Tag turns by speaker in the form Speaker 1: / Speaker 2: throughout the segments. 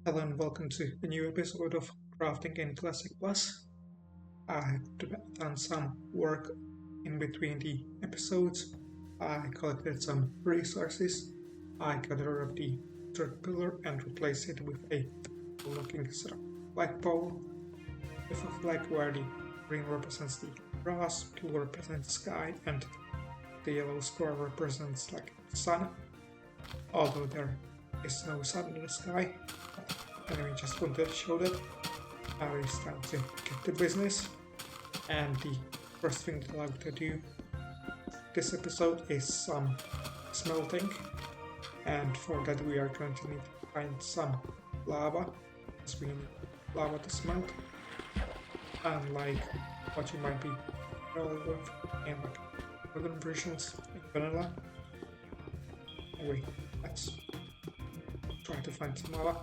Speaker 1: Hello and welcome to a new episode of Crafting in Classic Plus. I've done some work in between the episodes. I collected some resources. I got rid of the third pillar and replaced it with a looking sort of flagpole with a flag where the green represents the grass, blue represents the sky, and the yellow square represents like the sun. Although there is no sun in the sky. Anyway, just want to show that now it's time to get to business. And the first thing that I want to do this episode is some smelting. And for that we are going to need to find some lava, because we need lava to smelt. Unlike what you might be familiar with in like modern versions in vanilla. Anyway, let's try to find some lava.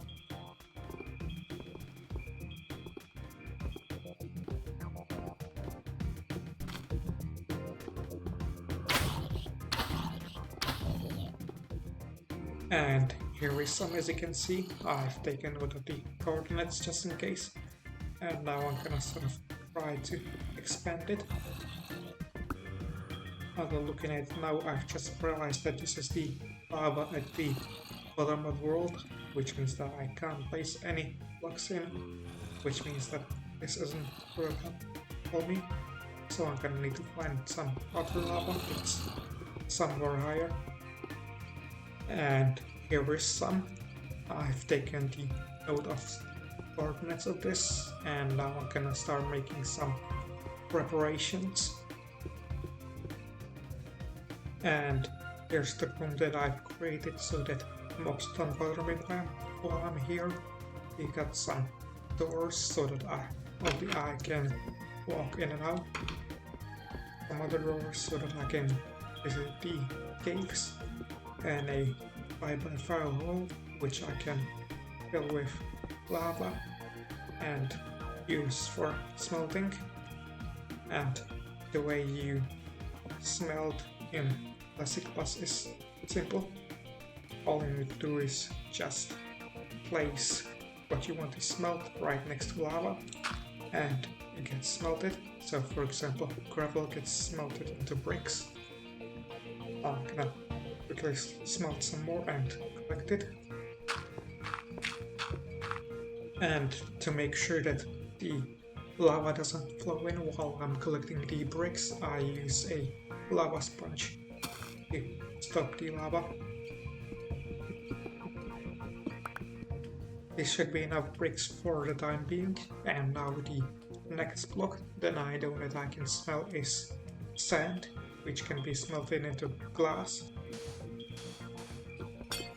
Speaker 1: And here is some, as you can see. I've taken note of the coordinates just in case, and now I'm gonna sort of try to expand it. Although looking at it now, I've just realized that this is the lava at the bottom of the world, which means that I can't place any blocks in, which means that this isn't working for me. So I'm gonna need to find some other lava that's somewhere higher. And here is some. I've taken the note of coordinates of this, and now I'm gonna start making some preparations. And here's the room that I've created so that mobs don't bother me while I'm here. We got some doors so that only I can walk in and out. Some other doors so that I can visit the caves. And a 5x5 wall which I can fill with lava and use for smelting. And the way you smelt in Classic Plus is simple. All you need to do is just place what you want to smelt right next to lava and it gets smelted. So for example, gravel gets smelted into bricks. I'm gonna quickly smelt some more and collect it. And to make sure that the lava doesn't flow in while I'm collecting the bricks, I use a lava sponge to stop the lava. This should be enough bricks for the time being, and now the next block that I know that I can smelt is sand, which can be smelted into glass.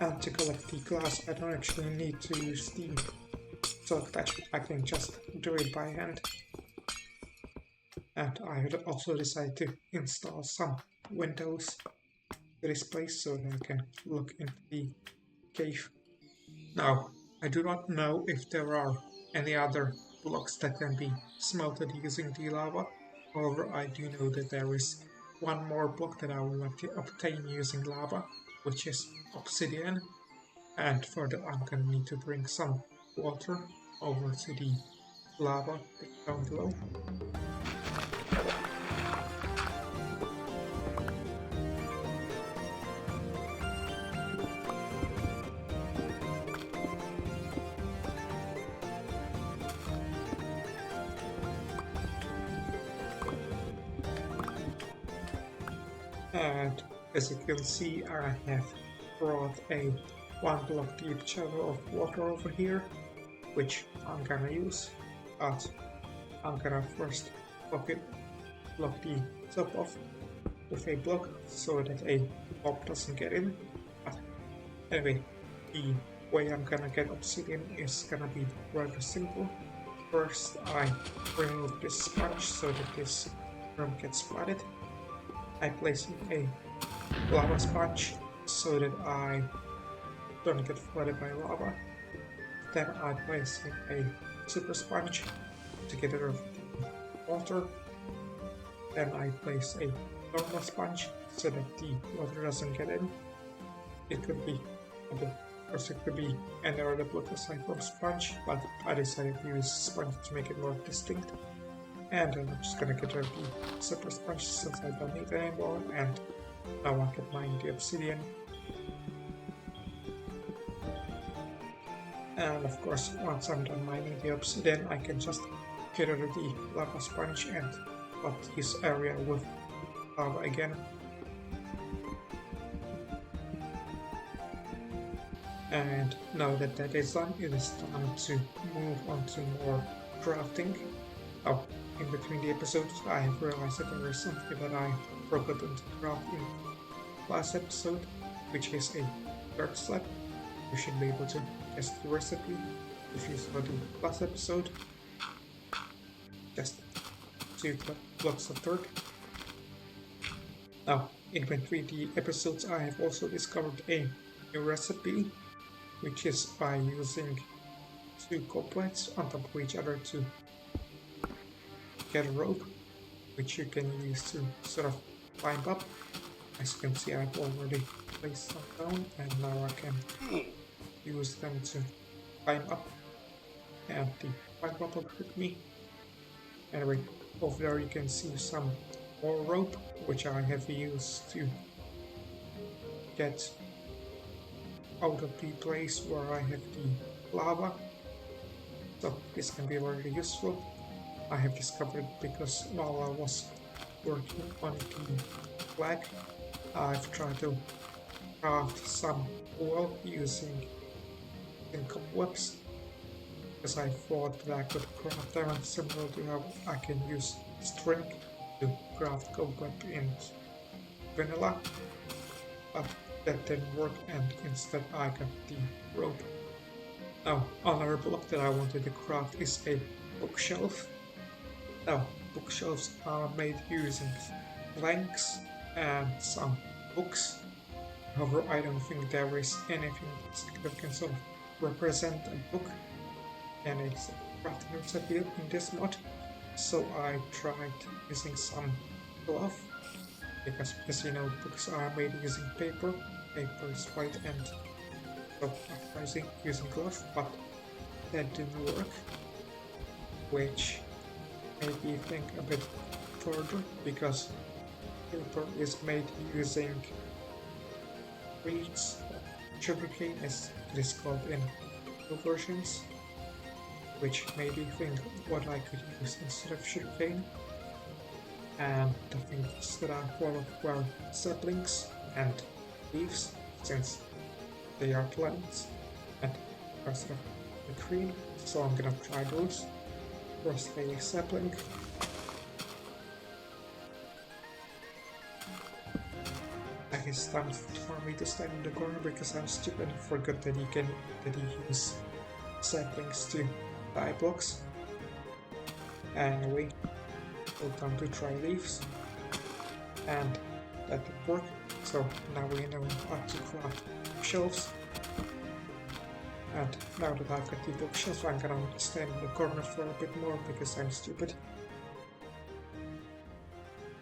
Speaker 1: And to collect the glass, I don't actually need to use the silk touch, I can just do it by hand. And I had also decided to install some windows to this place so that I can look into the cave. Now, I do not know if there are any other blocks that can be smelted using the lava. However, I do know that there is one more block that I will have to obtain using lava, which is obsidian. And for that I'm gonna need to bring some water over to the lava down below. And as you can see, I have brought a 1 block deep channel of water over here, which I'm gonna use, but I'm gonna first block the top off with a block so that a mob doesn't get in. But anyway, the way I'm gonna get obsidian is gonna be rather simple. First I remove this sponge so that this room gets flooded. I place a lava sponge so that I don't get flooded by lava. Then I place in a super sponge to get rid of the water. Then I place a normal sponge so that the water doesn't get in. It could be a bit course it could be any other block aside from sponge, but I decided to use sponge to make it more distinct. And I'm just gonna get rid of the super sponge since I don't need it anymore, and now I can mine the obsidian. And of course, once I'm done mining the obsidian, I can just get rid of the lava sponge and flood this area with lava again. And now that that is done, it is time to move on to more crafting. Oh, in between the episodes, I have realized that there is something that I forgot to craft in last episode, which is a dirt slab. You should be able to guess the recipe if you saw the last episode. Just 2 blocks of dirt. Now, in between the episodes, I have also discovered a new recipe, which is by using 2 couplets on top of each other to get a rope, which you can use to sort of climb up. As you can see, I've already placed some down, and now I can use them to climb up, and the climb up with me. Anyway, over there you can see some more rope, which I have used to get out of the place where I have the lava. So this can be very useful. I have discovered because while I was working on the flag, I've tried to craft some oil using cobwebs, because I thought that I could craft them similar to how I can use string to craft cobweb in vanilla, but that didn't work, and instead I got the rope. Now, another block that I wanted to craft is a bookshelf. Now, bookshelves are made using planks and some books. However, I don't think there is anything that can sort of represent a book and its crafting recipe in this mod. So I tried using some cloth, because as you know, books are made using paper. Paper is white, and so I tried using cloth, but that didn't work, which made me think a bit further, because paper is made using reeds, sugarcane as it is called in the versions, which made me think what I could use instead of sugarcane. And the things that I thought of were saplings and leaves, since they are plants and are sort of the green, so I'm gonna try those. First a sapling. I guess it's time for me to stand in the corner because I'm stupid and forgot that you use saplings to tie blocks. Anyway, so time to try leaves, and that did work. So now we know how to craft shelves. And now that I've got the bookshelf, I'm gonna stand in the corner for a bit more because I'm stupid.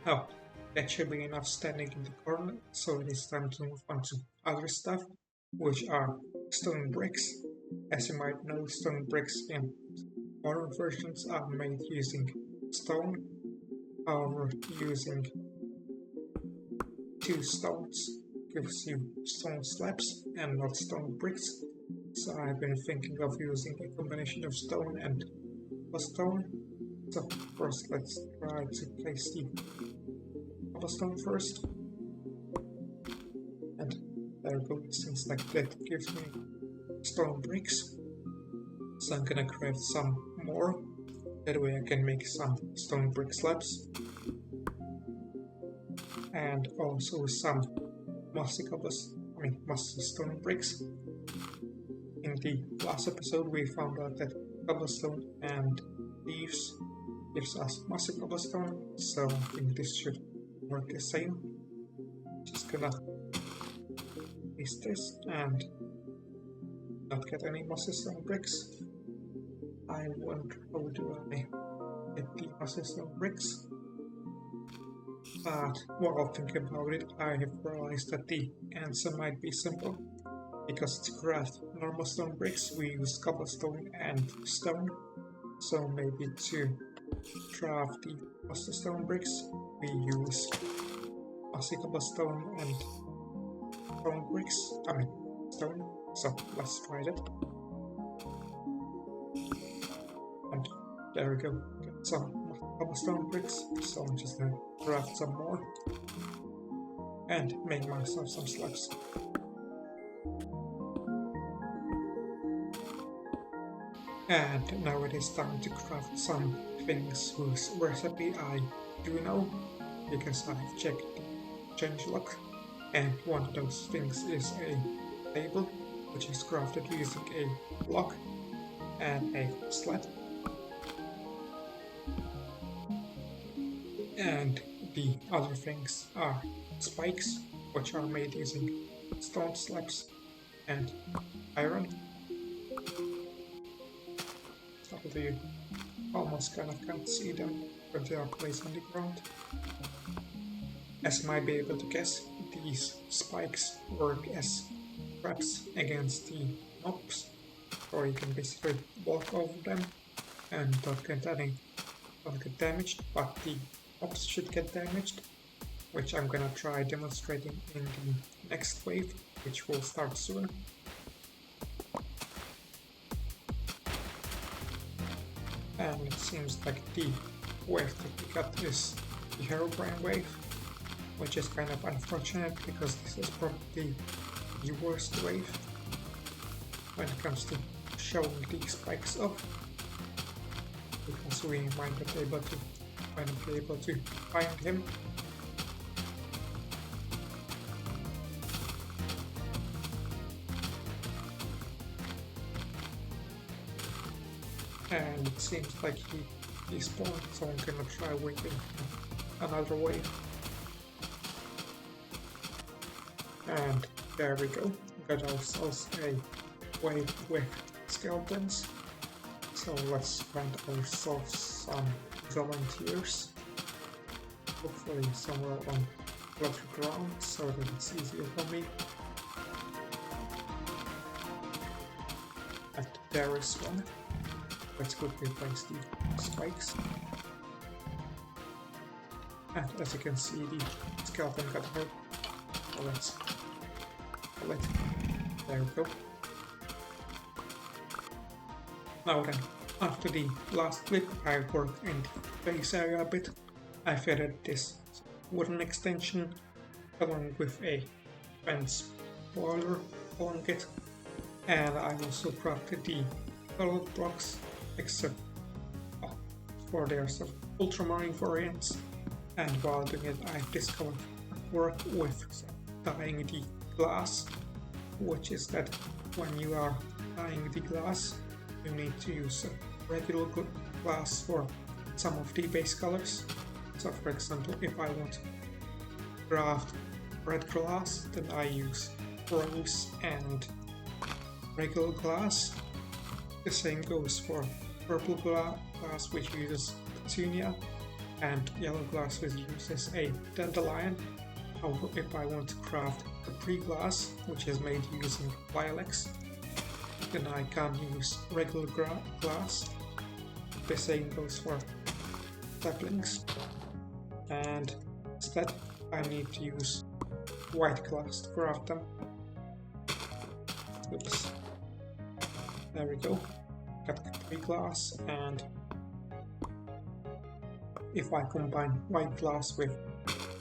Speaker 1: Oh, that should be enough standing in the corner, so it is time to move on to other stuff, which are stone bricks. As you might know, stone bricks in modern versions are made using stone. However, using 2 stones gives you stone slabs and not stone bricks. So I've been thinking of using a combination of stone and cobblestone. So first let's try to place the cobblestone first. And there we go, since that gives me stone bricks. So I'm gonna craft some more. That way I can make some stone brick slabs. And also some mossy stone bricks. In the last episode we found out that cobblestone and leaves gives us mossy cobblestone, so I think this should work the same. Just gonna place this and not get any mossy stone bricks. I wonder how do I get the mossy stone bricks, but while thinking about it, I have realized that the answer might be simple. because to craft normal stone bricks we use cobblestone and stone, so maybe to craft the faster stone bricks we use mossy cobblestone and stone bricks, stone, so let's try that. And there we go, get some cobblestone bricks, so I'm just gonna craft some more and make myself some slabs. And now it is time to craft some things whose recipe I do know, because I've checked the changelog, and one of those things is a table, which is crafted using a block and a sled. And the other things are spikes, which are made using stone slabs and iron. So you almost kind of can't see them when they are placed on the ground. As you might be able to guess, these spikes work as traps against the mobs, or you can basically walk over them and don't get damaged, but the mobs should get damaged, which I'm gonna try demonstrating in the next wave, which will start soon. And it seems like the wave that we got is the Herobrine wave, which is kind of unfortunate because this is probably the worst wave when it comes to showing the spikes up, because we might not be able to find him. And it seems like he spawned, so I'm gonna try waiting another wave. And there we go, got ourselves a wave with skeletons. So let's find ourselves some volunteers, hopefully somewhere on flat ground so that it's easier for me. And there is one. Let's quickly place the spikes. And as you can see, the skeleton got hurt. So let's kill it. There we go. Now then, after the last clip, I worked in the base area a bit. I fitted this wooden extension along with a fence boiler along it, and I also crafted the colored blocks, except for their sort of ultramarine variants. And while doing it, I discovered work with dyeing the glass, which is that when you are dyeing the glass, you need to use regular glass for some of the base colors. So for example, if I want to craft red glass, then I use rose and regular glass. The same goes for purple glass, which uses petunia, and yellow glass, which uses a dandelion. However, if I want to craft the pre-glass, which is made using lilacs, then I can use regular glass. The same goes for saplings, and instead I need to use white glass to craft them. Oops. There we go. Got green glass, and if I combine white glass with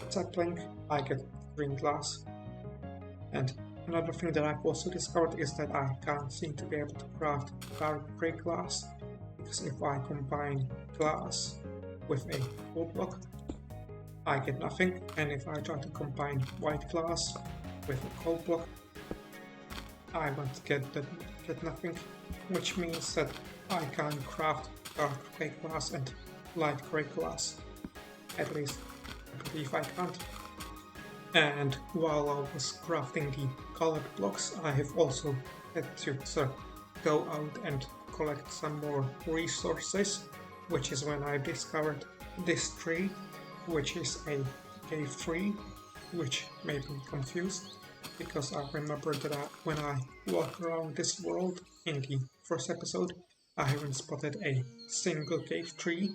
Speaker 1: sapling, I get green glass. And another thing that I've also discovered is that I can't seem to be able to craft dark grey glass, because if I combine glass with a full block, I get nothing, and if I try to combine white glass with a cold block, I won't get nothing, which means that I can craft dark grey glass and light grey glass. At least I believe I can't. And while I was crafting the colored blocks, I have also had to go out and collect some more resources, which is when I discovered this tree, which is a cave tree, which made me confused. because I remember that when I walked around this world in the first episode, I haven't spotted a single cave tree,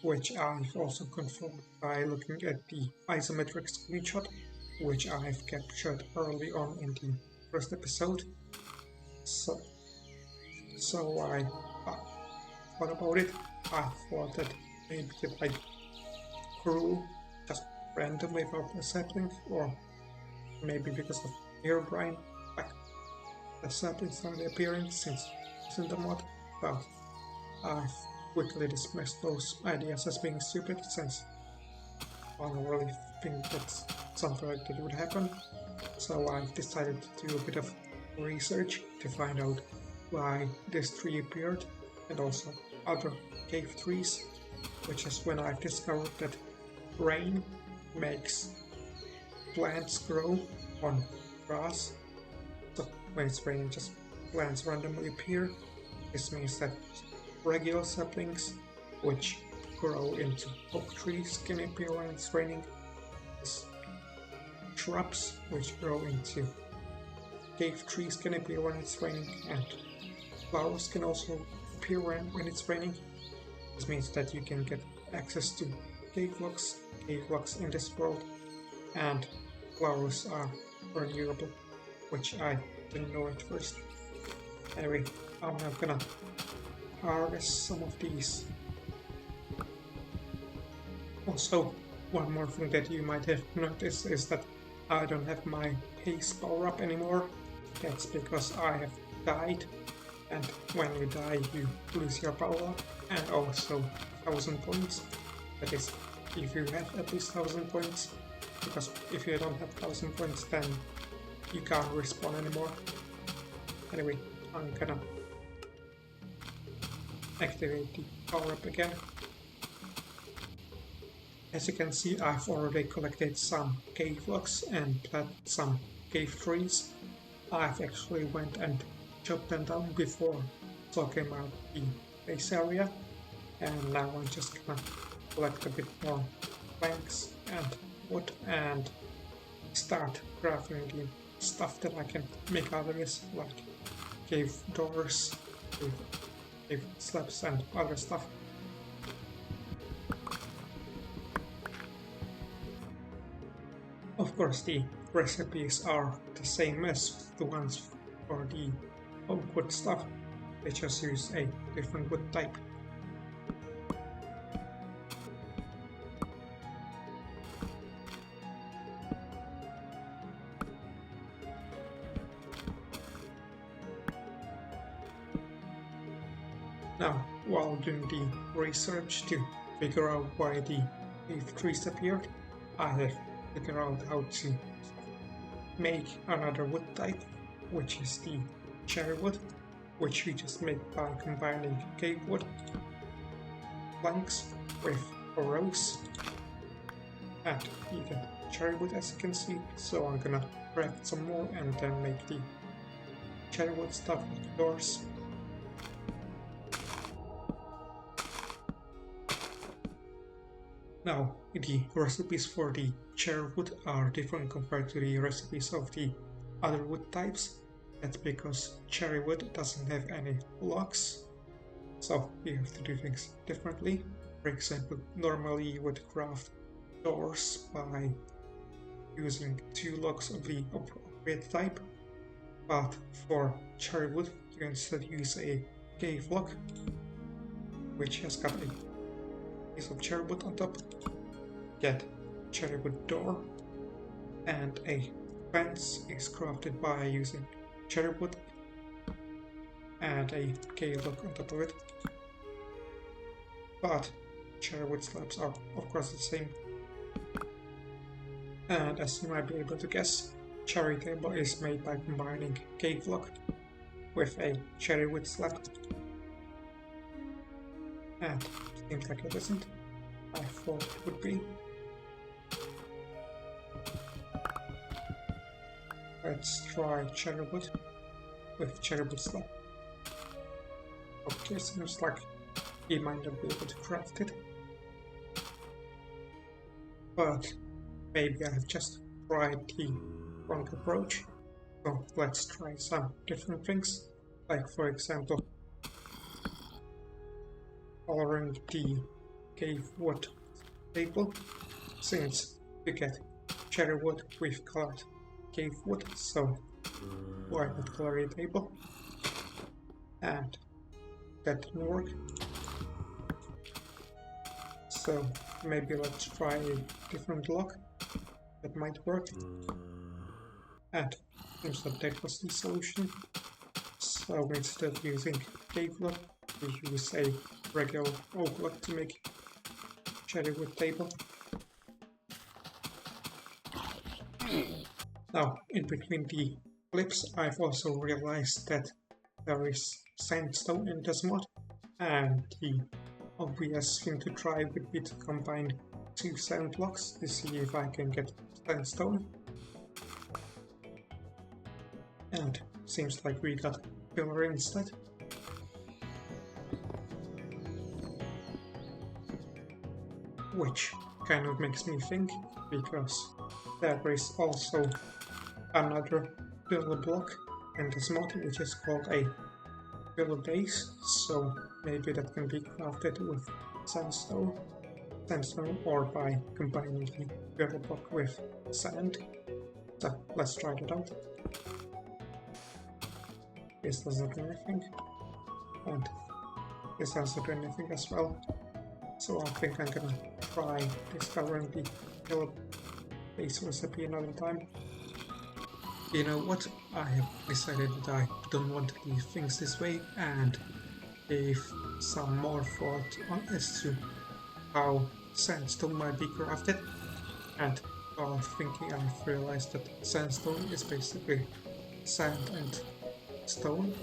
Speaker 1: which I've also confirmed by looking at the isometric screenshot, which I've captured early on in the first episode. So, so I thought about it. I thought that maybe it like grew just randomly from a sapling, or maybe because of Herobrine, like the sapling started appearing since it's in the mod, but I've quickly dismissed those ideas as being stupid since I don't really think that something like that would happen. So I've decided to do a bit of research to find out why this tree appeared and also other cave trees, which is when I've discovered that rain makes plants grow on grass. So when it's raining, just plants randomly appear. This means that regular saplings, which grow into oak trees, can appear when it's raining. Shrubs, which grow into cave trees, can appear when it's raining, and flowers can also appear when it's raining. This means that you can get access to cave blocks in this world, and flowers are renewable, which I didn't know at first. Anyway, I'm now gonna harvest some of these. Also, one more thing that you might have noticed is that I don't have my haste power up anymore. That's because I have died, and when you die you lose your power up and also 1000 points. That is, if you have at least 1000 points, because if you don't have 1000 points then you can't respawn anymore. Anyway, I'm gonna activate the power up again. As you can see, I've already collected some cave blocks and planted some cave trees. I've actually went and chopped them down before talking about the base area, and now I'm just gonna collect a bit more planks and wood and start crafting the stuff that I can make out of this, like cave doors, cave slabs and other stuff. Of course, the recipes are the same as the ones for the oak wood stuff, they just use a different wood type. Now, while doing the research to figure out why the cave trees appeared, I have figured out how to make another wood type, which is the cherry wood, which you just make by combining cave wood planks with a rose and you get cherry wood, as you can see. So I'm gonna craft some more and then make the cherry wood stuff like doors. Now, the recipes for the cherry wood are different compared to the recipes of the other wood types. That's because cherry wood doesn't have any logs, so you have to do things differently. For example, normally you would craft doors by using 2 logs of the appropriate type, but for cherry wood you instead use a cave log, which has got a piece of cherry wood on top, get cherry wood door, and a fence is crafted by using cherry wood and a cave log on top of it. But cherry wood slabs are of course the same. And as you might be able to guess, cherry table is made by combining cave log with a cherry wood slab. And seems like it isn't. I thought it would be. Let's try cherry wood with cherry wood slab. Okay, seems like he might not be able to craft it. But maybe I have just tried the wrong approach. So let's try some different things, like for example coloring the cave wood table, since you get cherry wood with colored cave wood, so why not color a table? And that didn't work. So maybe let's try a different block that might work. And seems that that was the solution. So instead of using cave block, we use a regular oak block to make cherry wood table. Now, in between the clips, I've also realized that there is sandstone in this mod, and the obvious thing to try would be to combine 2 sand blocks to see if I can get sandstone. And seems like we got pillar instead. Which kind of makes me think, because there is also another pillar block in this mod which is called a pillar base, so maybe that can be crafted with sandstone or by combining the pillar block with sand. So let's try that out. This doesn't do anything, and this doesn't do anything as well. So I think I'm gonna try discovering the pillar base recipe another time. You know what? I have decided that I don't want to leave things this way, and gave some more thought as to how sandstone might be crafted. And while thinking, I've realized that sandstone is basically sand and stone.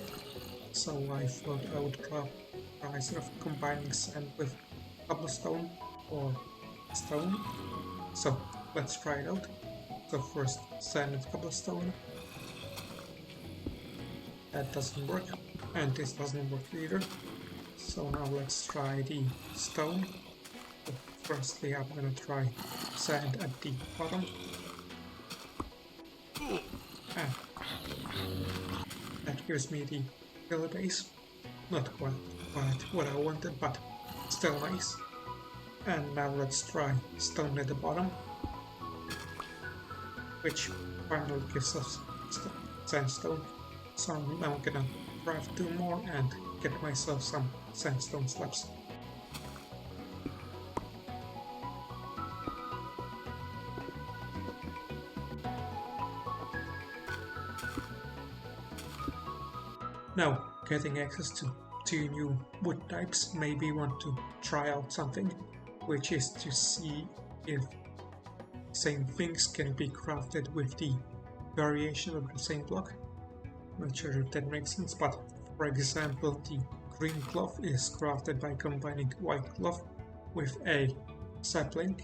Speaker 1: So I thought I would try sort of combining sand with cobblestone or stone. So let's try it out. So first sand and cobblestone. That doesn't work, and this doesn't work either. So now let's try the stone. So firstly I'm gonna try sand at the bottom. And that gives me the pillar base. Not quite what I wanted, but still nice. And now let's try stone at the bottom, which finally gives us sandstone. So I'm now gonna craft 2 more and get myself some sandstone slabs. Now, getting access to 2 new wood types made me want to try out something, which is to see if same things can be crafted with the variation of the same block. Not sure if that makes sense, but for example, the green cloth is crafted by combining white cloth with a sapling,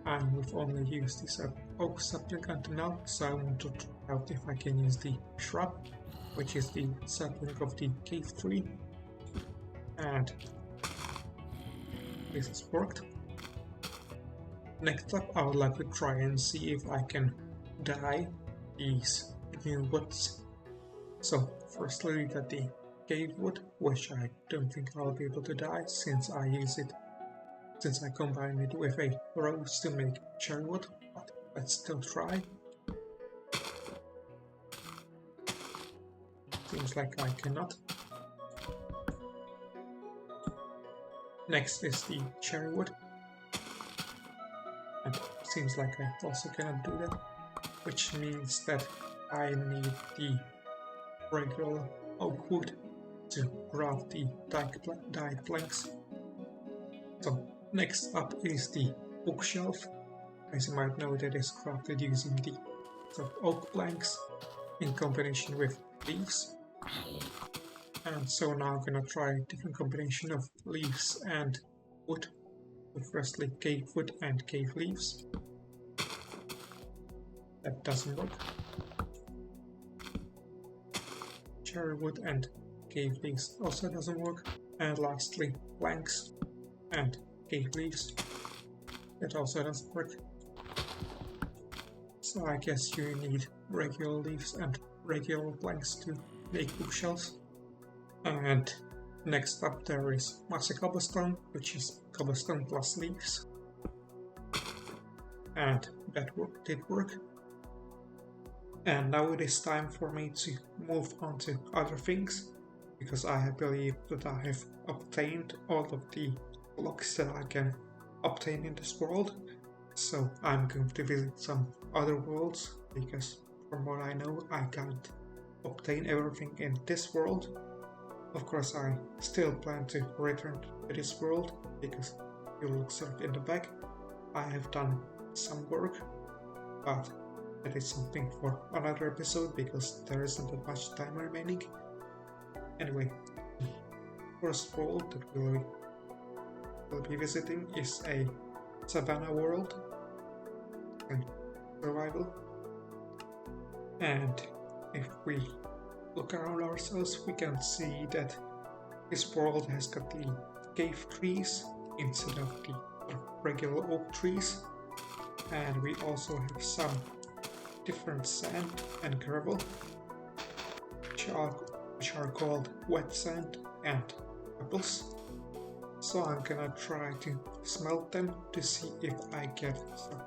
Speaker 1: and we've only used this oak sapling until now, so I want to try out if I can use the shrub, which is the sapling of the cave tree, and this has worked. Next up, I would like to try and see if I can dye these new woods. So firstly we got the cave wood, which I don't think I'll be able to dye since I combine it with a rose to make cherry wood, but let's still try. Seems like I cannot. Next is the cherry wood, and seems like I also cannot do that, which means that I need the regular oak wood to craft the dyed planks. So next up is the bookshelf. As you might know, that is crafted using the oak planks in combination with leaves. And so now I'm gonna try a different combination of leaves and wood. So firstly cave wood and cave leaves. That doesn't work. Cherry wood and cave leaves also doesn't work. And lastly planks and cave leaves. That also doesn't work. So I guess you need regular leaves and regular planks to make bookshelves. And next up there is mossy cobblestone, which is cobblestone plus leaves. And that did work. And now it is time for me to move on to other things, because I believe that I have obtained all of the blocks that I can obtain in this world. So I'm going to visit some other worlds, because from what I know I can't obtain everything in this world. Of course I still plan to return to this world, because you look sort of in the back. I have done some work, but that is something for another episode, because there isn't that much time remaining. Anyway, the first world that we'll be visiting is a savannah world and survival. And if we look around ourselves, we can see that this world has got the cave trees instead of the regular oak trees, and we also have some different sand and gravel, which are called wet sand and pebbles. So I'm gonna try to smelt them to see if I get some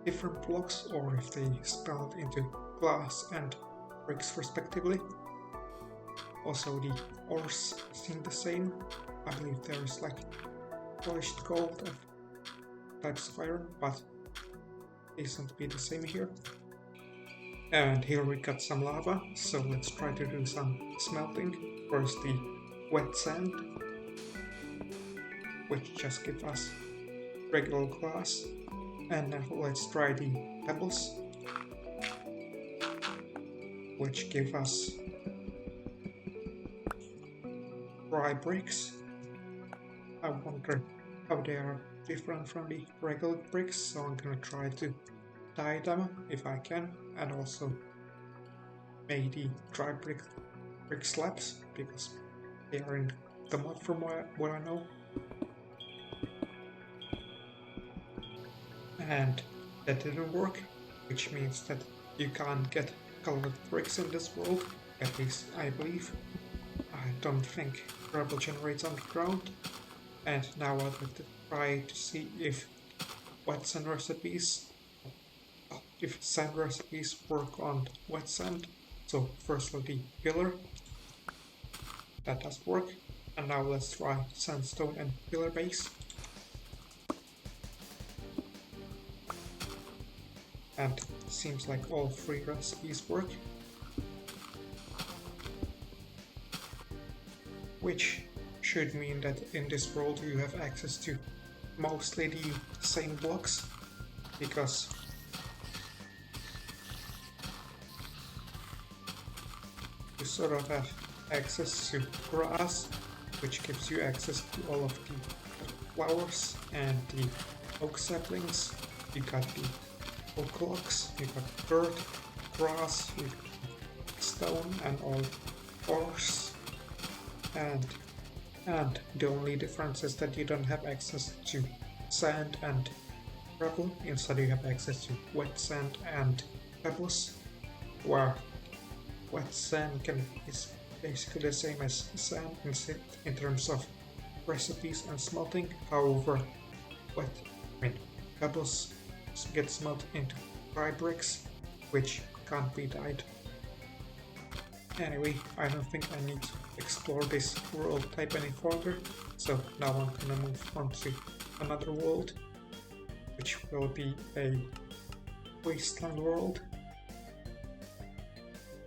Speaker 1: different blocks, or if they smelt into glass and bricks respectively. Also the ores seem the same. I believe there's like polished gold and types of iron, but it doesn't be the same here. And here we got some lava, so let's try to do some smelting. First the wet sand, which just gives us regular glass, and now let's try the pebbles, which give us dry bricks. I wonder how they are different from the regular bricks, so I'm gonna try to dye them if I can, and also make the dry brick slabs, because they are in the mod from what I know. And that didn't work, which means that you can't get colored bricks in this world, at least I believe. I don't think gravel generates underground. And now I'd like to try to see if sand recipes work on wet sand. So firstly the pillar, that does work, and now let's try sandstone and pillar base. And seems like all three recipes work, which should mean that in this world you have access to mostly the same blocks, because you sort of have access to grass, which gives you access to all of the flowers and the oak saplings. You got the oak logs, you got dirt, grass, you got stone, and all ores. And the only difference is that you don't have access to sand and gravel. Instead you have access to wet sand and pebbles, where wet sand is basically the same as sand in terms of recipes and smelting. However, pebbles get smelted into dry bricks, which can't be dyed. Anyway, I don't think I need to explore this world type any further, so now I'm gonna move on to another world, which will be a wasteland world.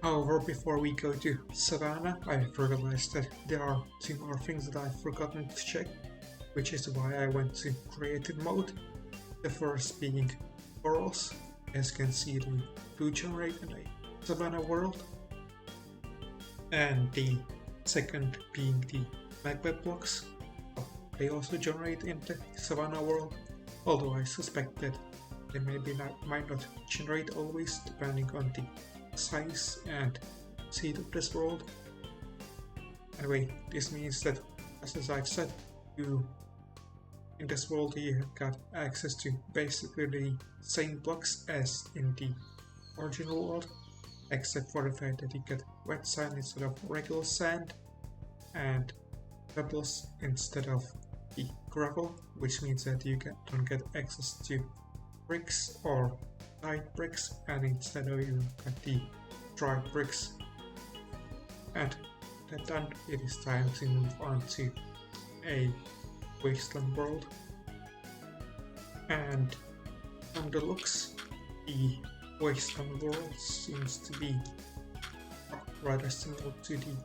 Speaker 1: However, before we go to Savannah, I realized that there are two more things that I've forgotten to check, which is why I went to creative mode. The first being corals. As you can see, they do generate in a Savannah world. And the second being the magma blocks. They also generate in the Savannah world, although I suspect that they might not generate always, depending on the size and seed of this world. Anyway, this means that, as I've said, you In this world you have got access to basically the same blocks as in the original world, except for the fact that you get wet sand instead of regular sand, and pebbles instead of the gravel, which means that you don't get access to bricks or dried bricks, and instead of you get the dried bricks. And that done, it is time to move on to a wasteland world. And from the looks, the wasteland world seems to be rather similar to the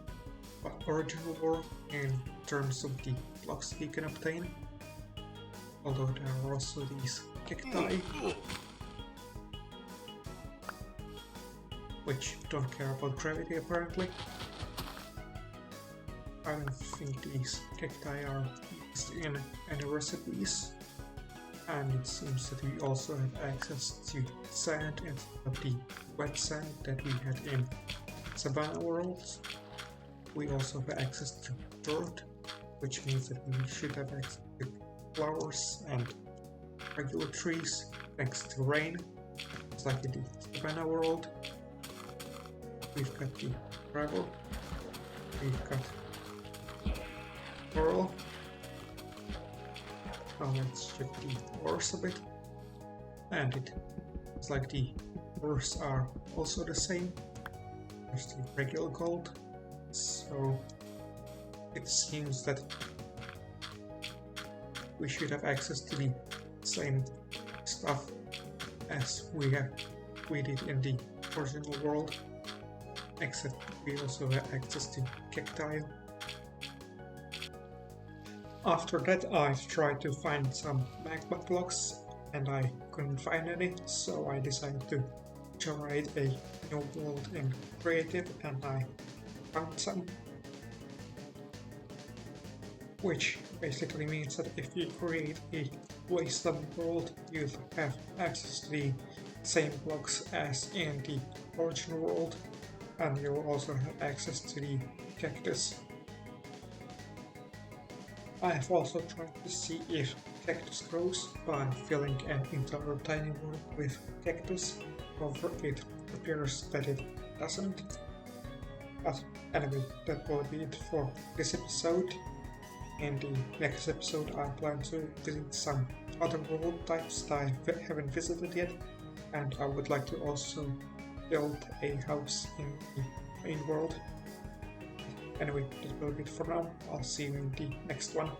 Speaker 1: original world in terms of the blocks you can obtain, although there are also these cacti which don't care about gravity apparently. I don't think these cacti are used in any recipes, and it seems that we also have access to sand instead of the wet sand that we had in Savannah worlds. We also have access to dirt, which means that we should have access to flowers and regular trees thanks to rain, just like in the Savannah world. We've got the gravel, we've got coral. Now let's check the ores a bit, and it's like the ores are also the same. There's the regular gold, so it seems that we should have access to the same stuff as we did in the original world, except we also have access to cacti. After that, I tried to find some magma blocks and I couldn't find any, so I decided to generate a new world in creative, and I found some. Which basically means that if you create a wasteland world, you'll have access to the same blocks as in the original world, and you'll also have access to the cactus. I have also tried to see if cactus grows by filling an entire tiny world with cactus. However, it appears that it doesn't. But anyway, that will be it for this episode. In the next episode, I plan to visit some other world types that I haven't visited yet, and I would like to also build a house in the main world. Anyway, that will be it for now. I'll see you in the next one.